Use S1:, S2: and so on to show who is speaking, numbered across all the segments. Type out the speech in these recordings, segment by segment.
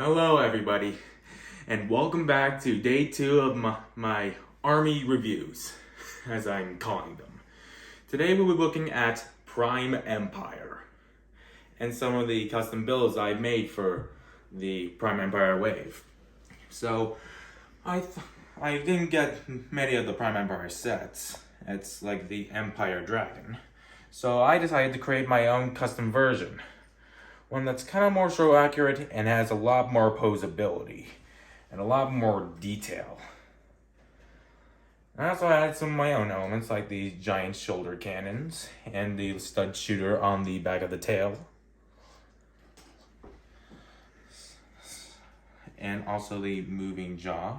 S1: Hello everybody, and welcome back to day 2 of my army reviews, as I'm calling them. Today we'll be looking at Prime Empire, and some of the custom builds I made for the Prime Empire wave. So, I didn't get many of the Prime Empire sets. It's like the Empire Dragon. So I decided to create my own custom version. One that's kind of more so accurate and has a lot more posability and a lot more detail. I also added some of my own elements like these giant shoulder cannons and the stud shooter on the back of the tail. And also the moving jaw.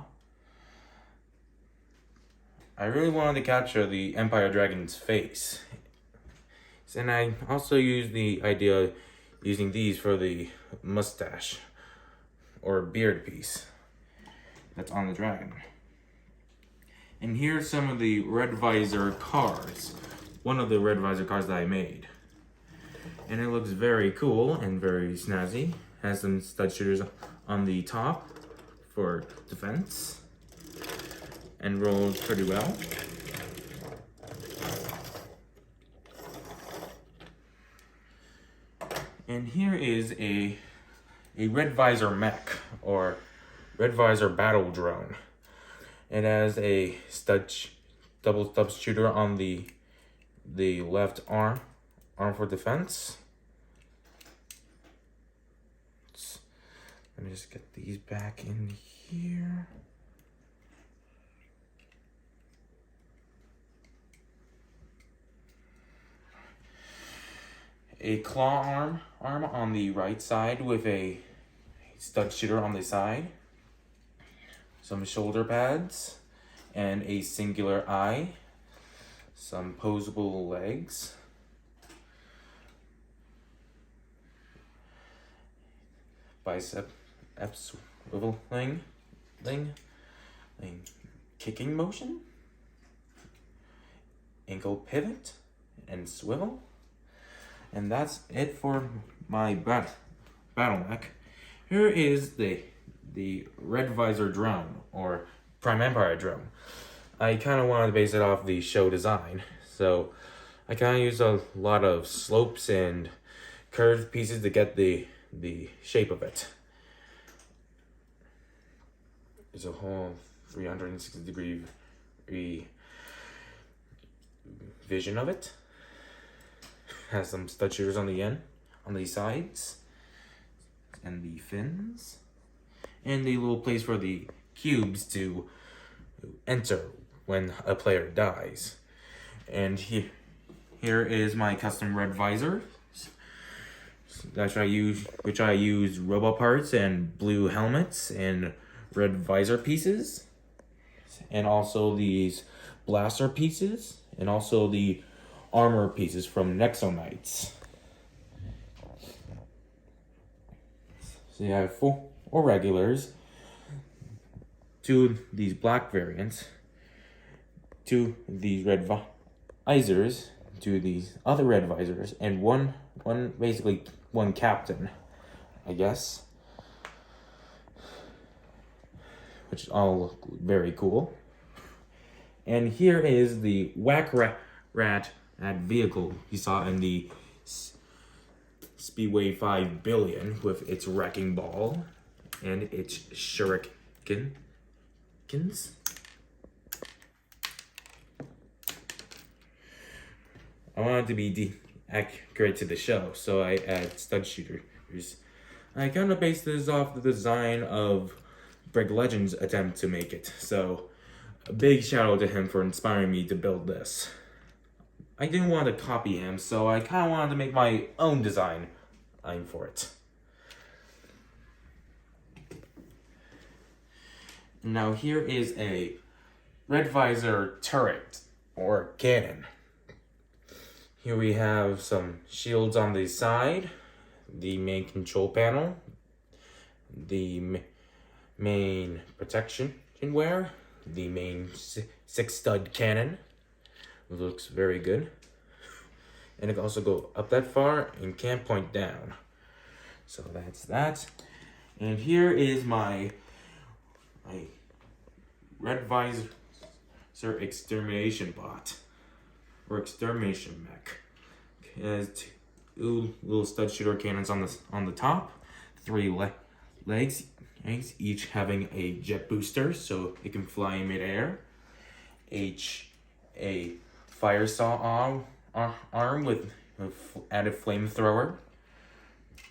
S1: I really wanted to capture the Empire Dragon's face. And I also used the idea using these for the mustache or beard piece that's on the dragon. And here's some of the red visor cards. One of the red visor cards that I made. And it looks very cool and very snazzy. Has some stud shooters on the top for defense. And rolls pretty well. And here is a red visor mech, or red visor battle drone. It has a double stud shooter on the left arm for defense. Let me just get these back in here. A claw arm on the right side with a stud shooter on the side, some shoulder pads, and a singular eye, some posable legs, bicep swiveling, kicking motion, ankle pivot, and swivel. And that's it for my battle mech. Here is the red visor drone, or Prime Empire drone. I kind of wanted to base it off the show design, so I kind of used a lot of slopes and curved pieces to get the shape of it. There's a whole 360-degree vision of it. Has some stud shooters on the end, on the sides, and the fins, and the little place for the cubes to enter when a player dies. And here is my custom red visor, which I use robot parts and blue helmets and red visor pieces, and also these blaster pieces, and also the armor pieces from Nexonites. So you have four regulars, 2 of these black variants, 2 of these red visors, 2 of these other red visors, and one captain, I guess. Which all look very cool. And here is the Whack Rat vehicle you saw in the Speedway 5 Billion with its wrecking ball and its shurikens. I wanted to be accurate to the show, so I add stud shooters. I kind of based this off the design of Break Legends' attempt to make it, so a big shout out to him for inspiring me to build this. I didn't want to copy him, so I kind of wanted to make my own design for it. Now here is a red visor turret, or cannon. Here we have some shields on the side, the main control panel, the main protection wear, the main 6-stud cannon. It looks very good. And it can also go up that far and can't point down. So that's that. And here is my Red Visor extermination bot, or extermination mech. It has two little stud shooter cannons on the top, three legs, each having a jet booster so it can fly in midair. A fire saw arm with added flamethrower,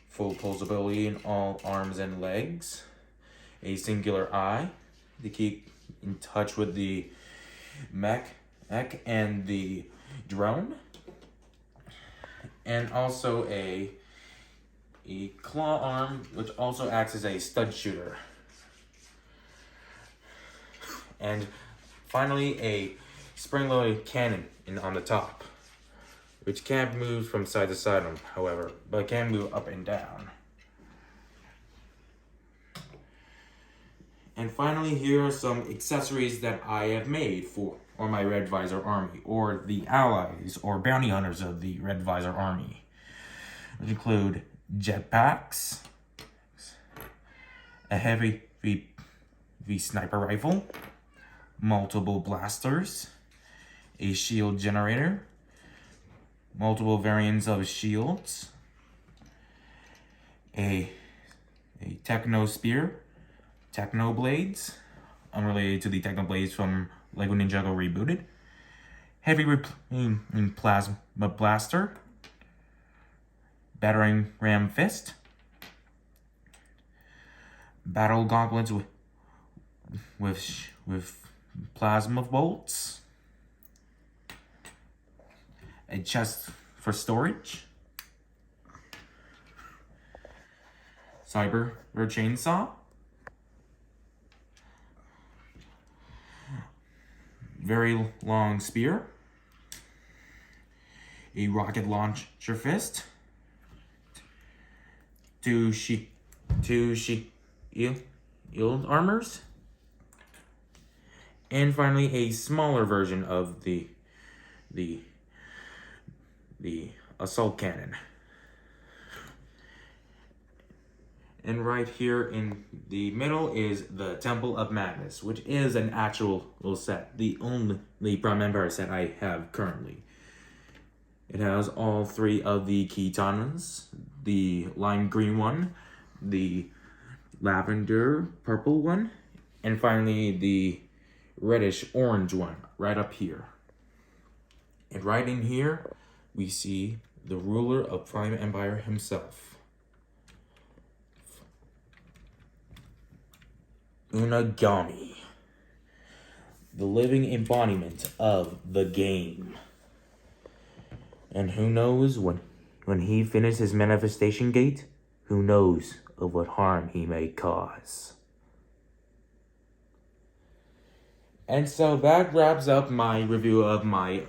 S1: full pulsability in all arms and legs, a singular eye to keep in touch with the mech and the drone, and also a claw arm which also acts as a stud shooter, and finally a spring-loaded cannon on the top, which can't move from side to side, however, but can move up and down. And finally, here are some accessories that I have made for my Red Visor army, or the allies or bounty hunters of the Red Visor army, which include jetpacks, a heavy sniper rifle, multiple blasters, a shield generator, multiple variants of shields, a techno spear, techno blades, unrelated to the techno blades from Lego Ninjago Rebooted, heavy plasma blaster, battering ram fist, battle gauntlets with plasma bolts, a chest for storage, cyber chainsaw, very long spear, a rocket launcher fist, two shield armors, and finally a smaller version of the assault cannon. And right here in the middle is the Temple of Madness, which is an actual little set, the only Prime Empire set I have currently. It has all three of the katanas, the lime green one, the lavender purple one, and finally the reddish orange one right up here. And right in here, we see the ruler of Prime Empire himself, Unagami, the living embodiment of the game. And who knows, when he finishes his manifestation gate, who knows of what harm he may cause. And so that wraps up my review of my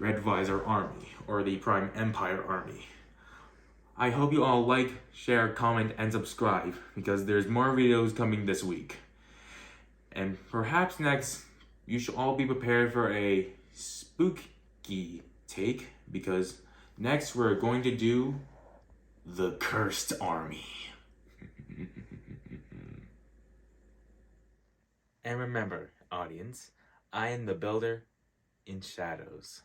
S1: Red Visor army, or the Prime Empire army. I hope you all like, share, comment, and subscribe, because there's more videos coming this week. And perhaps next, you should all be prepared for a spooky take, because next we're going to do the Cursed Army. And remember, audience, I am the builder in shadows.